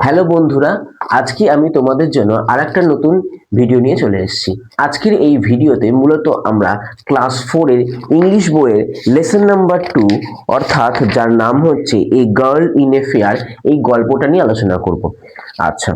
Hello বন্ধুরা, আজকে আমি তোমাদের জন্য আরেকটা নতুন ভিডিও নিয়ে চলে এসেছি। আজকের এই ভিডিওতে মূলত আমরা ক্লাস 4 এর ইংলিশ বইয়ের লেসন নাম্বার 2 অর্থাৎ যার নাম হচ্ছে a girl in a fair এই গল্পটা নিয়ে আলোচনা করব। আচ্ছা,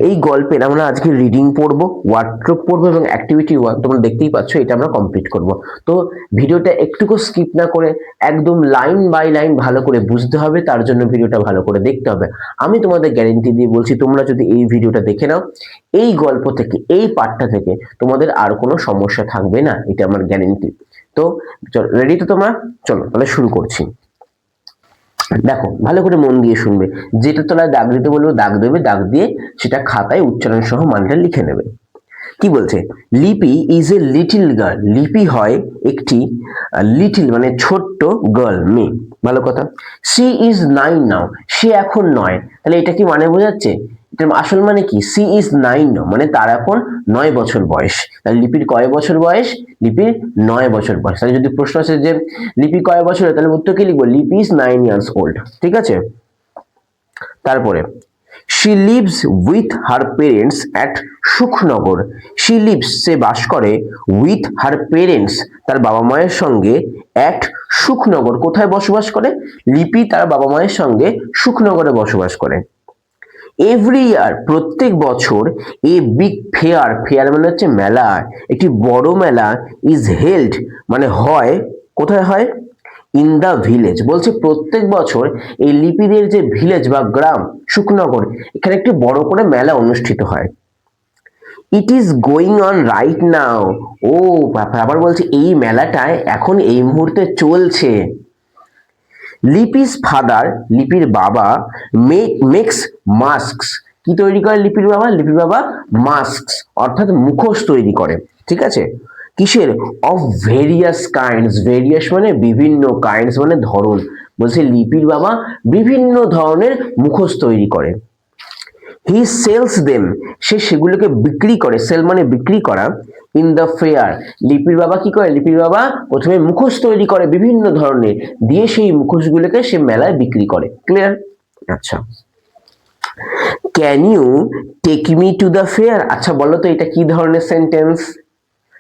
এই গল্পের আমরা আজকে রিডিং পড়বো, ওয়ার্ড্রপ পড়বো এবং অ্যাক্টিভিটি 1 তোমরা দেখতেই পাচ্ছ এটা আমরা কমপ্লিট করব। তো ভিডিওটা একটুকু স্কিপ না করে একদম লাইন বাই লাইন ভালো করে বুঝতে হবে, তার জন্য ভিডিওটা ভালো করে দেখতে হবে। আমি তোমাদের গ্যারেন্টি দিয়ে বলছি, তোমরা যদি এই ভিডিওটা দেখে নাও, এই গল্প থেকে এই পার্টটা থেকে তোমাদের আর কোনো সমস্যা থাকবে না, এটা আমার গ্যারেন্টি। তো চলো, রেডি তো তোমরা? চলো তাহলে শুরু করছি। দেখো, ভালো করে মন দিয়ে শুনবে। যেটা তলায় দাগ দিতে বলবো দাগ দেবে, দাগ দিয়ে সেটা খাতায় উচ্চারণ সহ মানটা লিখে নেবে। কি বলছে? লিপি ইজ এ লিটিল গার্ল। লিপি হয় একটি লিটিল মানে ছোট্ট গার্ল, মেয়ে। ভালো কথা। সি ইজ 9 নাও। সে এখন 9। তাহলে এটা কি মানে বোঝাচ্ছে? এটার আসল মানে কি? সি ইজ 9 নাও মানে তার এখন 9 বছর বয়স। তাহলে লিপির কয় বছর বয়স? লিপির 9 বছর বয়স। তাহলে যদি প্রশ্ন আসে যে লিপি কয় বছরের, তাহলে উত্তর কি লিখবো? লিপি ইজ 9 ইয়ার্স ওল্ড। ঠিক আছে। তারপরে she lives with her parents at Sukhnagar. she lives সে বাস করে with her parents তার বাবা মায়ের সঙ্গে at সুখনগর। কোথায় বসবাস করে? লিপি তার বাবা মায়ের সঙ্গে সুখনগরে বসবাস করে। এভরি ইয়ার প্রত্যেক বছর এ বিগ ফেয়ার, ফেয়ার মানে হচ্ছে মেলা, একটি বড় মেলা ইজ হেল্ড মানে হয়, কোথায় হয়? In the village. বলছে প্রত্যেক বছর এই লিপিদের যে ভিলেজ বা গ্রাম সুখনগর, এখানে একটি বড় করে মেলা অনুষ্ঠিত হয়। It is going on right now. ও আবার বলছে এই মেলাটায় এখন এই মুহূর্তে চলছে। লিপিস ফাদার, লিপির বাবা মেক্স মাস্কস। কি তৈরি করে লিপির বাবা? লিপির বাবা মাস্কস অর্থাৎ মুখোশ তৈরি করে। ঠিক আছে। কিসের? Of various kinds. ভেরিয়াস মানে বিভিন্ন, কাইন্ডস মানে ধরন। বলছে লিপির বাবা বিভিন্ন ধরনের মুখোশ তৈরি করে। হি সেলস দেম, সে সেগুলোকে বিক্রি করে। সেল মানে বিক্রি করা। ইন দ্য ফেয়ার, লিপির বাবা কি করে? লিপির বাবা প্রথমে মুখোশ তৈরি করে বিভিন্ন ধরনের, দিয়ে সেই মুখোশগুলোকে সে মেলায় বিক্রি করে। ক্লিয়ার? আচ্ছা, can you take me to the fair. আচ্ছা বলো তো এটা কি ধরনের সেন্টেন্স?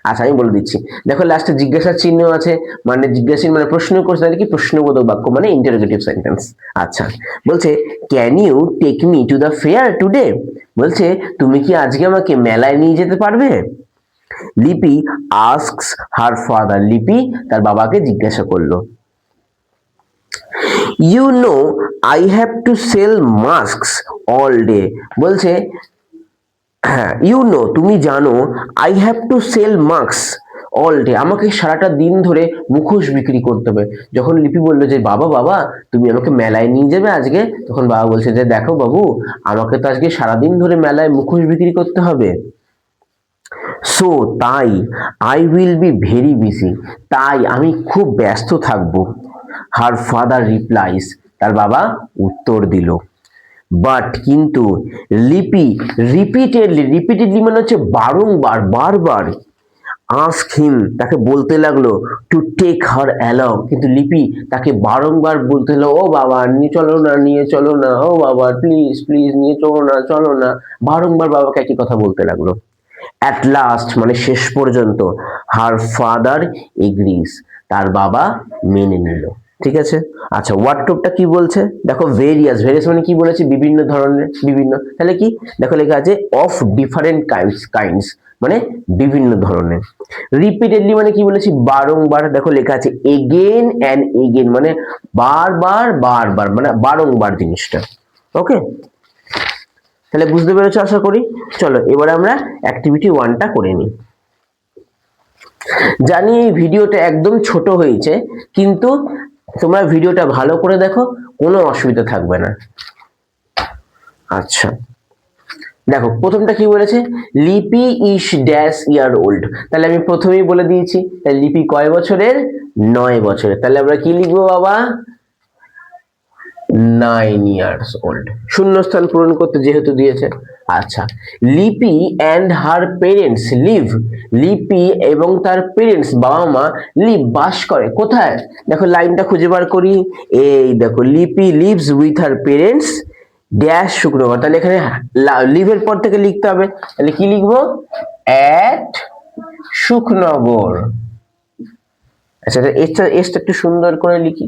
আচ্ছা আমি বলে দিচ্ছি। দেখো লাস্টে জিজ্ঞাসা চিহ্ন আছে, মানে জিজ্ঞাসা চিহ্ন মানে প্রশ্ন করছে, তাহলে কি প্রশ্নবোধক বাক্য মানে ইন্টারোগেটিভ সেন্টেন্স। আচ্ছা, বলছে can you take me to the fair today. বলছে তুমি কি আজকে আমাকে মেলায় নিয়ে যেতে পারবে? লিপি আস্কস হার ফাদার, লিপি তার বাবাকে জিজ্ঞাসা করলো। You know I have to sell masks all day. বলছে হ্যাঁ, ইউ নো তুমি জানো, I have to sell masks all day আমাকে সারাটা দিন ধরে মুখোশ বিক্রি করতে হবে। যখন লিপি বললো যে বাবা বাবা তুমি আমাকে মেলায় নিয়ে যাবে আজকে, তখন বাবা বলছে যে দেখো বাবু, আমাকে তো আজকে সারাদিন ধরে মেলায় মুখোশ বিক্রি করতে হবে। সো তাই, I will be very busy, তাই আমি খুব ব্যস্ত থাকবো। হার ফাদার রিপ্লাইস, তার বাবা উত্তর দিল। বাট কিন্তু লিপি রিপিটেডলি মানে হচ্ছে বারংবার, বারবার আস্ক হিম তাকে বলতে লাগলো টু টেক হার অ্যালং, কিন্তু লিপি তাকে বারংবার বলতে লাগলো ও বাবা নিয়ে চলো না, নিয়ে চলো না, ও বাবা প্লিজ প্লিজ নিয়ে চলো না, চলো না। বারংবার বাবাকে একই কথা বলতে লাগলো। অ্যাট লাস্ট মানে শেষ পর্যন্ত হার ফাদার এগ্রিজ, তার বাবা মেনে নিল। ঠিক আছে। আচ্ছা, ওয়ার্ডটপটা কি বলছে দেখো? ভেরিয়াস, ভেরিয়াস মানে কি বলেছে? বিভিন্ন ধরনের, বিভিন্ন। তাহলে কি দেখো লেখা আছে অফ ডিফারেন্ট কাইন্ডস মানে বিভিন্ন ধরনের। রিপিটেডলি মানে কি বলেছি? বারংবার। দেখো লেখা আছে এগেন অ্যান্ড এগেন মানে বারবার বারবার মানে বারংবার জিনিসটা। ওকে, তাহলে বুঝতে পেরেছো আশা করি। চলো এবার আমরা অ্যাক্টিভিটি 1টা করে নিই। জানি এই ভিডিওটা একদম ছোট হয়েছে, কিন্তু তোমরা ভিডিওটা ভালো করে দেখো, কোনো অসুবিধা থাকবে না। আচ্ছা দেখো, প্রথমটা কি বলেছে? লিপি ইজ ড্যাশ ইয়ার ওল্ড। তাহলে আমি প্রথমেই বলে দিয়েছি, তাহলে লিপি কয় বছরের? 9 বছরের। তাহলে আমরা কি লিখবো বাবা? 9 ইয়ার্স ওল্ড। শূন্যস্থান পূরণ করতে যেহেতু দিয়েছে। আচ্ছা, লিপি অ্যান্ড হার পেরেন্টস লিভ, লিপি এবং তার পেরেন্টস বাবা মা লিভ বাস করে কোথায়? দেখো লাইনটা খুঁজে বার করি। এই দেখো লিপি lives with her parents dash Shuknagar, তাহলে এখানে লিভের পর থেকে লিখতে হবে, তাহলে কি লিখবো, অ্যাট শুকনগর। আচ্ছা এসটা একটু সুন্দর করে লিখি,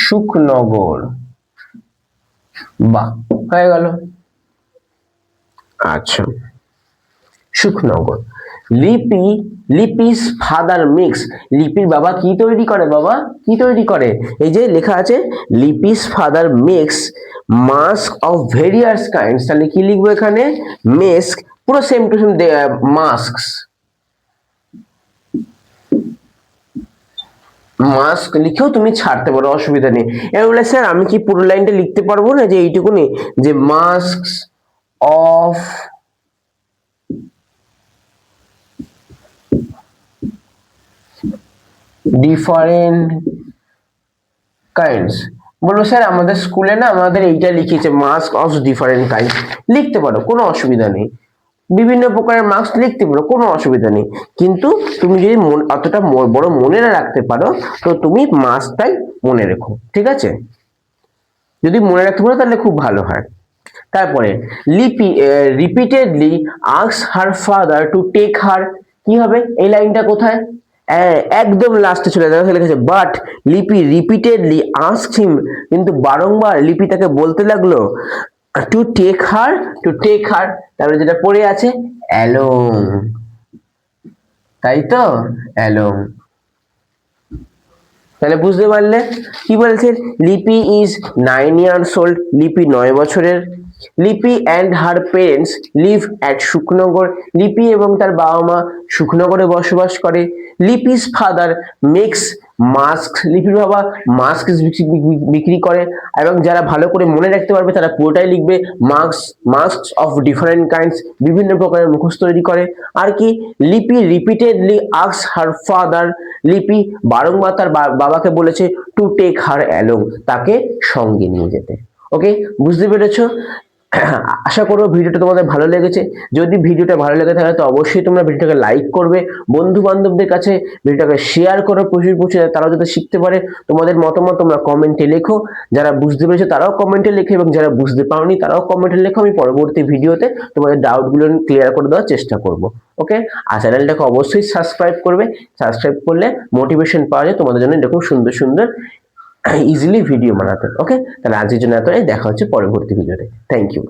শুকনগর, বাহ হয়ে গেল। আচ্ছা শুকনগর। লিপিস ফাদার মিক্স, লিপির বাবা কি তৈরি করে, বাবা কি তৈরি করে, এই যে লেখা আছে Lipi's father mix mask of various kinds, তাহলে কি লিখবো এখানে, মেস্ক, পুরো সেম টু সেম মাস্কস, মাস্ক লিখেও তুমি ছাড়তে পারো, অসুবিধা নেই। এবার বলে স্যার আমি কি পুরো লাইনটা লিখতে পারবো না, যে এইটুকুনি, যে মাস্কস অফ ডিফারেন্ট কাইন্ডস, বলবো স্যার আমাদের স্কুলে না আমাদের এইটা লিখেছে মাস্ক অফ ডিফারেন্ট কাইন্ডস, লিখতে পারো কোনো অসুবিধা নেই, বিভিন্ন প্রকারের মাস্ক লিখতে পারো কোনো অসুবিধা নেই, কিন্তু তুমি যদি অতটা বড় মনে না রাখতে পারো তো তুমি মাস্কটাই মনে রেখো, ঠিক আছে, যদি মনে রাখতে পারো তাহলে খুব ভালো হয়। তারপরে Lipi repeatedly ask her father to take her, কি হবে এই লাইনটা কোথায়, একদম লাস্টে চলে যাবে, লিখেছে বাট লিপি রিপিটেডলি আস্কড হিম, কিন্তু বারংবার লিপি তাকে বলতে লাগলো টু টেক হার, তারপরে যেটা পড়ে আছে অ্যালোং, তাই তো অ্যালোং, তাহলে বুঝতে পারলে কি বলছে, লিপি ইজ 9 years old, লিপি 9 বছরের, লিপি and her parents live at Shuknagar, লিপি এবং তার বাবা মা শুকনগরে বসবাস করে, লিপিস ফাদার মেক্স মাস্ক, লিপির বাবা মাস্ক বিক্রি করে, এবং যারা ভালো করে মনে রাখতে পারবে তারা পুরোটাই লিখবে মাস্ক অফ ডিফারেন্ট কাইন্ডস, বিভিন্ন প্রকারের মুখোশ তৈরি করে। আর কি, লিপি রিপিটেডলি আস্কড হার ফাদার, লিপি বারংবার তার বাবাকে বলেছে টু টেক হার অ্যালং, তাকে সঙ্গে নিয়ে যেতে। ওকে, বুঝতে পেরেছো? আশা করবো ভিডিওটা তোমাদের ভালো লেগেছে। যদি ভিডিওটা ভালো লেগে থাকে তো অবশ্যই তোমরা ভিডিওটাকে লাইক করবে, বন্ধু বান্ধবদের কাছে ভিডিওটাকে শেয়ার করো প্রচুর, তারাও যাতে শিখতে পারে। তোমাদের মতামত তোমরা কমেন্টে লেখো, যারা বুঝতে পেরেছো তারাও কমেন্টে লেখো, এবং যারা বুঝতে পারোনি তারাও কমেন্টে লেখো, আমি পরবর্তী ভিডিওতে তোমাদের ডাউটগুলো ক্লিয়ার করে দেওয়ার চেষ্টা করব। ওকে, আর চ্যানেলটাকে অবশ্যই সাবস্ক্রাইব করবে, সাবস্ক্রাইব করলে মোটিভেশন পাওয়া যায় তোমাদের জন্য এরকম সুন্দর সুন্দর ইজিলি ভিডিও বানাতে। ওকে, তাহলে আজকের জন্য এতটাই, দেখা হচ্ছে পরবর্তী ভিডিওতে। Thank you.